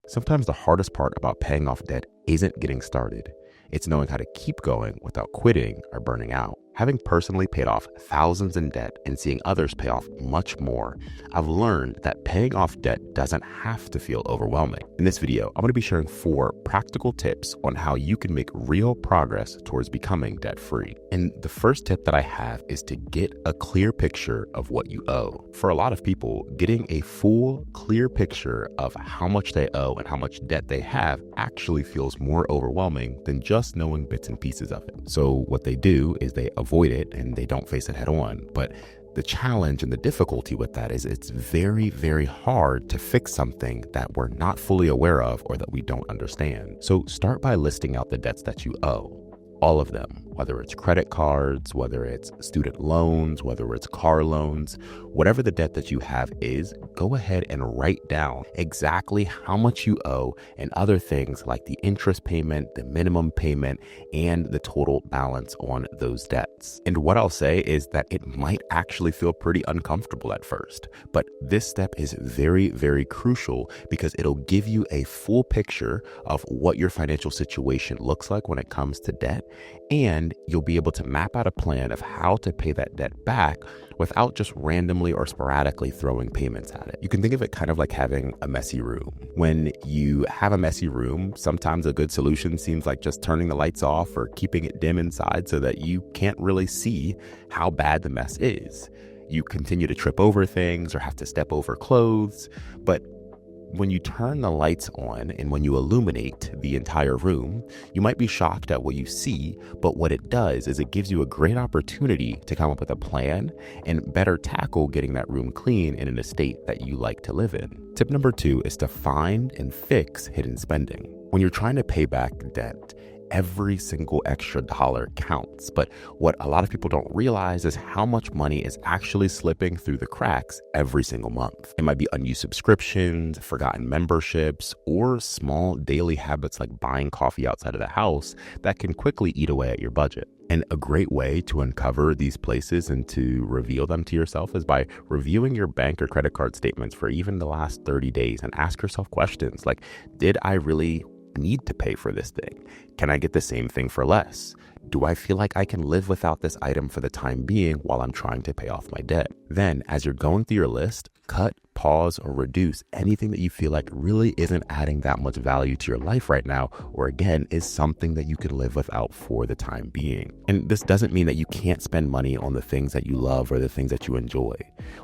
Sometimes the hardest part about paying off debt isn't getting started. It's knowing how to keep going without quitting or burning out. Having personally paid off thousands in debt and seeing others pay off much more, I've learned that paying off debt doesn't have to feel overwhelming. In this video, I'm going to be sharing 4 practical tips on how you can make real progress towards becoming debt-free. And the first tip that I have is to get a clear picture of what you owe. For a lot of people, getting a full, clear picture of how much they owe and how much debt they have actually feels more overwhelming than just knowing bits and pieces of it. So what they do is they avoid it and they don't face it head on. But the challenge and the difficulty with that is it's very, very hard to fix something that we're not fully aware of or that we don't understand. So start by listing out the debts that you owe. All of them, whether it's credit cards, whether it's student loans, whether it's car loans, whatever the debt that you have is, go ahead and write down exactly how much you owe and other things like the interest payment, the minimum payment, and the total balance on those debts. And what I'll say is that it might actually feel pretty uncomfortable at first, but this step is very, very crucial because it'll give you a full picture of what your financial situation looks like when it comes to debt. And you'll be able to map out a plan of how to pay that debt back without just randomly or sporadically throwing payments at it. You can think of it kind of like having a messy room. When you have a messy room, sometimes a good solution seems like just turning the lights off or keeping it dim inside so that you can't really see how bad the mess is. You continue to trip over things or have to step over clothes, but when you turn the lights on and when you illuminate the entire room, you might be shocked at what you see, but what it does is it gives you a great opportunity to come up with a plan and better tackle getting that room clean and in a state that you like to live in. Tip number 2 is to find and fix hidden spending. When you're trying to pay back debt, every single extra dollar counts. But what a lot of people don't realize is how much money is actually slipping through the cracks every single month. It might be unused subscriptions, forgotten memberships, or small daily habits like buying coffee outside of the house that can quickly eat away at your budget. And a great way to uncover these places and to reveal them to yourself is by reviewing your bank or credit card statements for even the last 30 days and ask yourself questions like, did I really need to pay for this thing? Can I get the same thing for less? Do I feel like I can live without this item for the time being while I'm trying to pay off my debt? Then, as you're going through your list, cut, pause, or reduce anything that you feel like really isn't adding that much value to your life right now, or again, is something that you can live without for the time being. And this doesn't mean that you can't spend money on the things that you love or the things that you enjoy.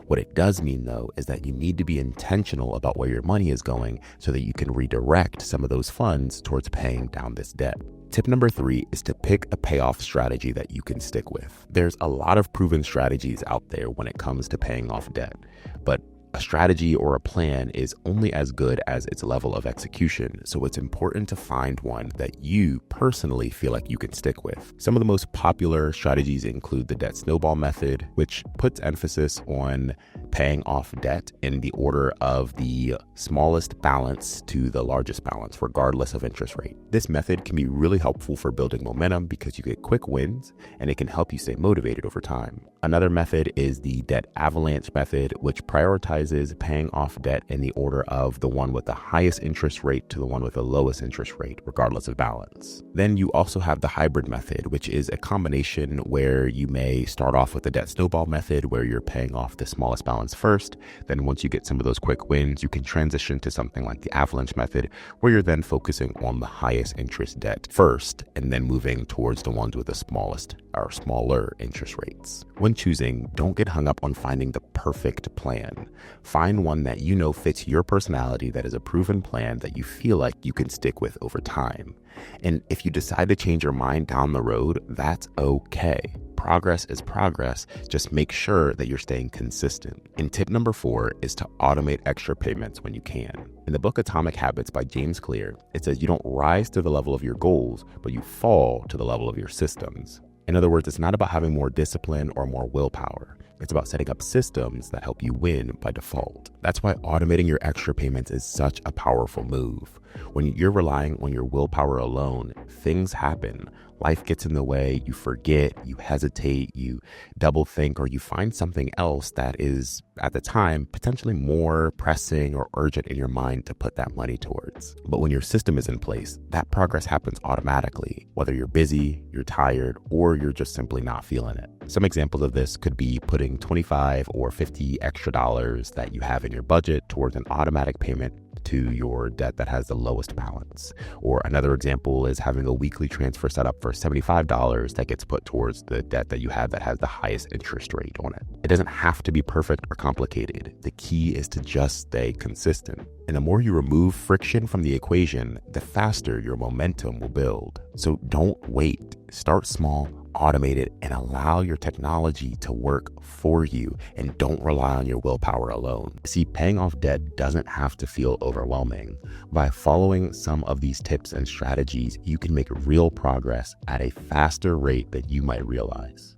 What it does mean, though, is that you need to be intentional about where your money is going so that you can redirect some of those funds towards paying down this debt. Tip number 3 is to pick a payoff strategy that you can stick with. There's a lot of proven strategies out there when it comes to paying off debt, but a strategy or a plan is only as good as its level of execution, so it's important to find one that you personally feel like you can stick with. Some of the most popular strategies include the debt snowball method, which puts emphasis on paying off debt in the order of the smallest balance to the largest balance, regardless of interest rate. This method can be really helpful for building momentum because you get quick wins and it can help you stay motivated over time. Another method is the debt avalanche method, which prioritizes paying off debt in the order of the one with the highest interest rate to the one with the lowest interest rate, regardless of balance. Then you also have the hybrid method, which is a combination where you may start off with the debt snowball method, where you're paying off the smallest balance first. Then once you get some of those quick wins, you can transition to something like the avalanche method, where you're then focusing on the highest interest debt first, and then moving towards the ones with the smallest or smaller interest rates. When choosing, don't get hung up on finding the perfect plan. Find one that you know fits your personality, that is a proven plan that you feel like you can stick with over time. And if you decide to change your mind down the road, that's okay. Progress is progress. Just make sure that you're staying consistent. And tip number 4 is to automate extra payments when you can. In the book Atomic Habits by James Clear, it says you don't rise to the level of your goals, but you fall to the level of your systems. In other words, it's not about having more discipline or more willpower. It's about setting up systems that help you win by default. That's why automating your extra payments is such a powerful move. When you're relying on your willpower alone, things happen, Life gets in the way, you forget, you hesitate, you double think, or you find something else that is, at the time, potentially more pressing or urgent in your mind to put that money towards. But when your system is in place, that progress happens automatically, whether you're busy, you're tired, or you're just simply not feeling it. Some examples of this could be putting 25 or 50 extra dollars that you have in your budget towards an automatic payment to your debt that has the lowest balance. Or another example is having a weekly transfer set up for $75 that gets put towards the debt that you have that has the highest interest rate on it. It doesn't have to be perfect or complicated. The key is to just stay consistent. And the more you remove friction from the equation, the faster your momentum will build. So don't wait. Start small, automate it, and allow your technology to work for you, and don't rely on your willpower alone. See, paying off debt doesn't have to feel overwhelming. By following some of these tips and strategies, you can make real progress at a faster rate than you might realize.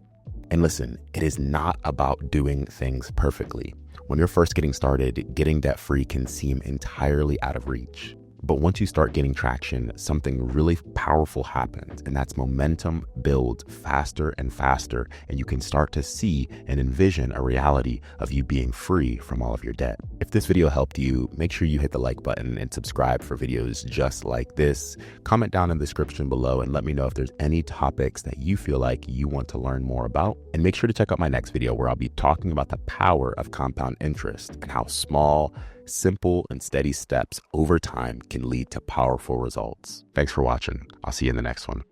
And listen, it is not about doing things perfectly. When you're first getting started, getting debt-free can seem entirely out of reach. But once you start getting traction, something really powerful happens, and that's momentum builds faster and faster, and you can start to see and envision a reality of you being free from all of your debt. If this video helped you, make sure you hit the like button and subscribe for videos just like this. Comment down in the description below and let me know if there's any topics that you feel like you want to learn more about. And make sure to check out my next video where I'll be talking about the power of compound interest and how small, simple, and steady steps over time can lead to powerful results. Thanks for watching. I'll see you in the next one.